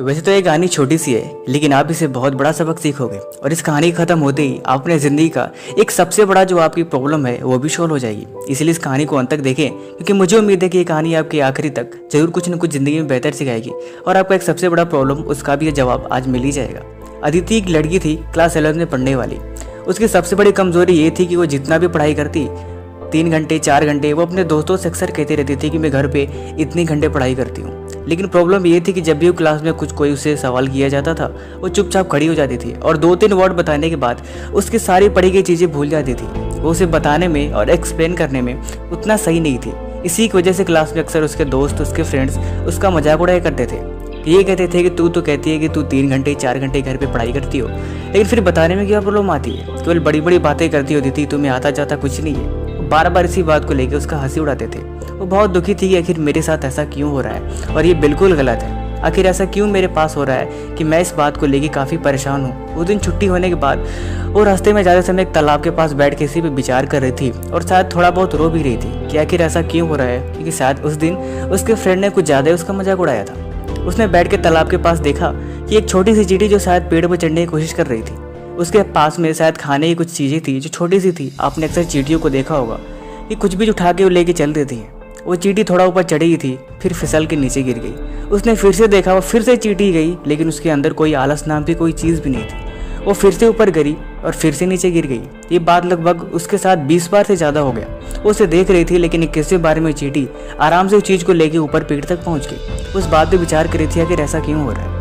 वैसे तो ये कहानी छोटी सी है, लेकिन आप इसे बहुत बड़ा सबक सीखोगे और इस कहानी खत्म होते ही आप अपने ज़िंदगी का एक सबसे बड़ा जो आपकी प्रॉब्लम है वो भी सॉल्व हो जाएगी। इसीलिए इस कहानी को अंत तक देखें, क्योंकि मुझे उम्मीद है कि ये कहानी आपके आखिरी तक जरूर कुछ न कुछ ज़िंदगी में बेहतर सिखाएगी और आपका एक सबसे बड़ा प्रॉब्लम उसका भी जवाब आज मिल ही जाएगा। अदिति एक लड़की थी, क्लास 11 में पढ़ने वाली। उसकी सबसे बड़ी कमजोरी ये थी कि वो जितना भी पढ़ाई करती 3 घंटे 4 घंटे, वो अपने दोस्तों से अक्सर कहती रहती थी कि मैं घर पे इतनी घंटे पढ़ाई करती हूँ। लेकिन प्रॉब्लम ये थी कि जब भी वो क्लास में कोई उससे सवाल किया जाता था, वो चुपचाप खड़ी हो जाती थी और 2-3 वर्ड बताने के बाद उसकी सारी पढ़ी गई चीज़ें भूल जाती थी। वो उसे बताने में और एक्सप्लेन करने में उतना सही नहीं थी। इसी की वजह से क्लास में अक्सर उसके दोस्त, उसके फ्रेंड्स उसका मजाक उड़ाया करते थे। ये कहते थे कि तू तो कहती है कि तू 3 घंटे 4 घंटे घर पे पढ़ाई करती हो, लेकिन फिर बताने में क्या प्रॉब्लम आती है? केवल बड़ी बड़ी बातें करती होती थी, तुम्हें आता जाता कुछ नहीं है। बार बार इसी बात को लेकर उसका हंसी उड़ाते थे। वो बहुत दुखी थी कि आखिर मेरे साथ ऐसा क्यों हो रहा है और ये बिल्कुल गलत है। आखिर ऐसा क्यों मेरे पास हो रहा है कि मैं इस बात को लेकर काफ़ी परेशान हूँ। उस दिन छुट्टी होने के बाद वो रास्ते में जाते समय एक तालाब के पास बैठ के इसी पे विचार कर रही थी और शायद थोड़ा बहुत रो भी रही थी कि आखिर ऐसा क्यों हो रहा है, क्योंकि शायद उस दिन उसके फ्रेंड ने कुछ ज़्यादा उसका मजाक उड़ाया था। उसने बैठ के तालाब के पास देखा कि एक छोटी सी चींटी जो शायद पेड़ पर चढ़ने की कोशिश कर रही थी, उसके पास में शायद खाने की कुछ चीज़ें थी जो छोटी सी थी। आपने अक्सर चींटियों को देखा होगा कि कुछ भी उठा के वो लेके चल देती है। वो चींटी थोड़ा ऊपर चढ़ी थी, फिर फिसल के नीचे गिर गई। उसने फिर से देखा, वो फिर से चींटी गई, लेकिन उसके अंदर कोई आलस नाम की कोई चीज़ भी नहीं थी। वो फिर से ऊपर गिरी और फिर से नीचे गिर गई। ये बात लगभग उसके साथ 20 बार से ज़्यादा हो गया। वो उसे देख रही थी, लेकिन 21वें बार में चींटी आराम से उस चीज़ को लेके ऊपर पेड़ तक पहुँच गई। उस बात पर विचार कर रही थी आखिर ऐसा क्यों हो रहा है।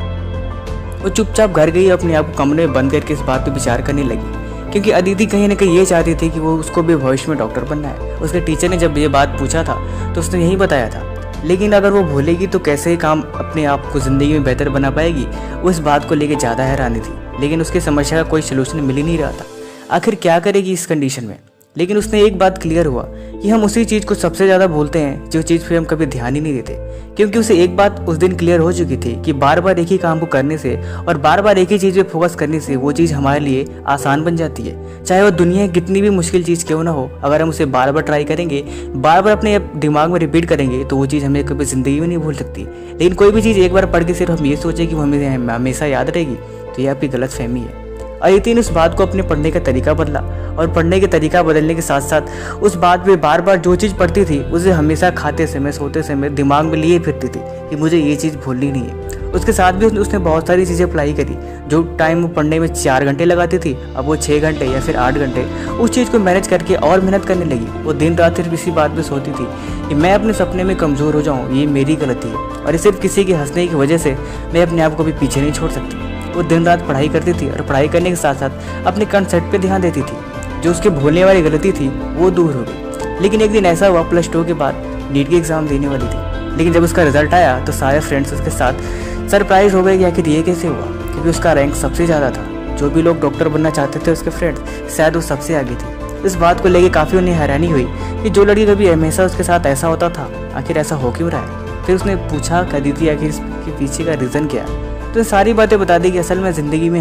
वो चुपचाप घर गई, अपने आप को कमरे में बंद करके इस बात पर विचार करने लगी, क्योंकि अदिति कहीं ना कहीं ये चाहती थी कि वो उसको भी भविष्य में डॉक्टर बनना है। उसके टीचर ने जब ये बात पूछा था तो उसने यही बताया था। लेकिन अगर वो भूलेगी तो कैसे काम अपने आप को ज़िंदगी में बेहतर बना पाएगी, वो इस बात को लेकर ज़्यादा हैरानी थी। लेकिन उसकी समस्या का कोई सलूशन मिल ही नहीं रहा था। आखिर क्या करेगी इस कंडीशन में। लेकिन उसने एक बात क्लियर हुआ कि हम उसी चीज़ को सबसे ज़्यादा भूलते हैं जो चीज़ पे हम कभी ध्यान ही नहीं देते, क्योंकि उसे एक बात उस दिन क्लियर हो चुकी थी कि बार बार एक ही काम को करने से और बार बार एक ही चीज़ पे फोकस करने से वो चीज़ हमारे लिए आसान बन जाती है। चाहे वो दुनिया की कितनी भी मुश्किल चीज़ क्यों ना हो, अगर हम उसे बार बार ट्राई करेंगे, बार बार अपने दिमाग में रिपीट करेंगे, तो वो चीज़ हमें कभी ज़िंदगी में नहीं भूल सकती। लेकिन कोई भी चीज़ एक बार पढ़ के सिर्फ हम ये सोचें कि वो हमें हमेशा याद रहेगी, तो ये आपकी गलत फहमी है। अदिति ने उस बात को अपने पढ़ने का तरीका बदला और पढ़ने के तरीका बदलने के साथ साथ उस बात पे बार बार जो चीज़ पढ़ती थी उसे हमेशा खाते समय, सोते समय दिमाग में लिए फिरती थी कि मुझे ये चीज़ भूलनी नहीं है। उसके साथ भी उसने बहुत सारी चीज़ें अप्लाई करी। जो टाइम वो पढ़ने में 4 घंटे लगाती थी, अब वो 6 घंटे या फिर 8 घंटे उस चीज़ को मैनेज करके और मेहनत करने लगी। वो दिन रात सिर्फ इसी बात पर सोती थी कि मैं अपने सपने में कमज़ोर हो जाऊँ, ये मेरी गलती है और सिर्फ किसी के हंसने की वजह से मैं अपने आप को भी पीछे नहीं छोड़ सकती। वो दिन रात पढ़ाई करती थी और पढ़ाई करने के साथ साथ अपने कंसेप्ट पे ध्यान देती थी। जो उसके भूलने वाली गलती थी वो दूर हो गई। लेकिन एक दिन ऐसा हुआ, +2 के बाद नीट की एग्ज़ाम देने वाली थी, लेकिन जब उसका रिजल्ट आया तो सारे फ्रेंड्स उसके साथ सरप्राइज हो गए कि आखिर ये कैसे हुआ, क्योंकि उसका रैंक सबसे ज़्यादा था। जो भी लोग डॉक्टर बनना चाहते थे उसके फ्रेंड्स, शायद वो सबसे आगे थी। इस बात को लेकर काफ़ी उन्हें हैरानी हुई कि जो लड़की कभी हमेशा उसके साथ ऐसा होता था, आखिर ऐसा हो क्यों रहा है। फिर उसने पूछा कि अदिति आखिर इसके पीछे का रीज़न क्या है। तो सारी बातें बता दी कि असल में ज़िंदगी में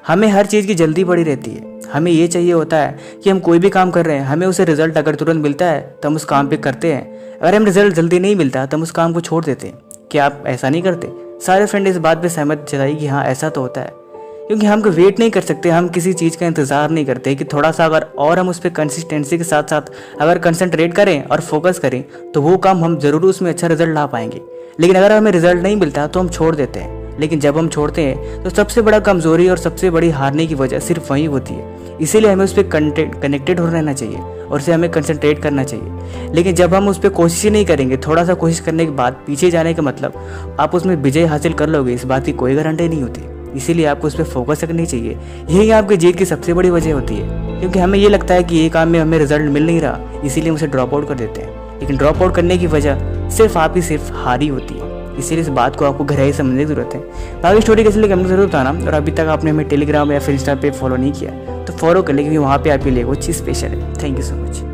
हमें हर चीज़ की जल्दी पड़ी रहती है। हमें ये चाहिए होता है कि हम कोई भी काम कर रहे हैं, हमें उसे रिजल्ट अगर तुरंत मिलता है तो हम उस काम पे करते हैं। अगर हम रिजल्ट जल्दी नहीं मिलता तो हम उस काम को छोड़ देते हैं। क्या आप ऐसा नहीं करते? सारे फ्रेंड इस बात पे सहमत जताई कि हाँ ऐसा तो होता है, क्योंकि हम वेट नहीं कर सकते। हम किसी चीज़ का इंतज़ार नहीं करते कि थोड़ा सा अगर और हम उस पर कंसिस्टेंसी के साथ साथ अगर कंसंट्रेट करें और फोकस करें तो वो काम हम ज़रूर उसमें अच्छा रिजल्ट ला पाएंगे। लेकिन अगर हमें रिजल्ट नहीं मिलता तो हम छोड़ देते हैं। लेकिन जब हम छोड़ते हैं तो सबसे बड़ा कमज़ोरी और सबसे बड़ी हारने की वजह सिर्फ वही होती है। इसीलिए हमें उस पर कनेक्टेड हो रहना चाहिए और उसे हमें कंसंट्रेट करना चाहिए। लेकिन जब हम उस पर कोशिश ही नहीं करेंगे, थोड़ा सा कोशिश करने के बाद पीछे जाने का मतलब आप उसमें विजय हासिल कर लोगे, इस बात की कोई गारंटी नहीं होती। इसीलिए आपको उस पर फोकस रखनी चाहिए। यही आपकी जीत की सबसे बड़ी वजह होती है, क्योंकि हमें ये लगता है कि ये काम में हमें रिजल्ट मिल नहीं रहा, इसीलिए हम उसे ड्रॉप आउट कर देते हैं। लेकिन ड्रॉप आउट करने की वजह सिर्फ आप ही सिर्फ हारी होती है। इसीलिए इस बात को आपको गहराई समझने की जरूरत है। बाकी स्टोरी कैसे लगी कमेंट जरूर बताना। और अभी तक आपने हमें टेलीग्राम या फिर इंस्टा पे फॉलो नहीं किया तो फॉलो कर ले, क्योंकि वहाँ पे आपके लिए वो चीज़ स्पेशल है। Thank you so much.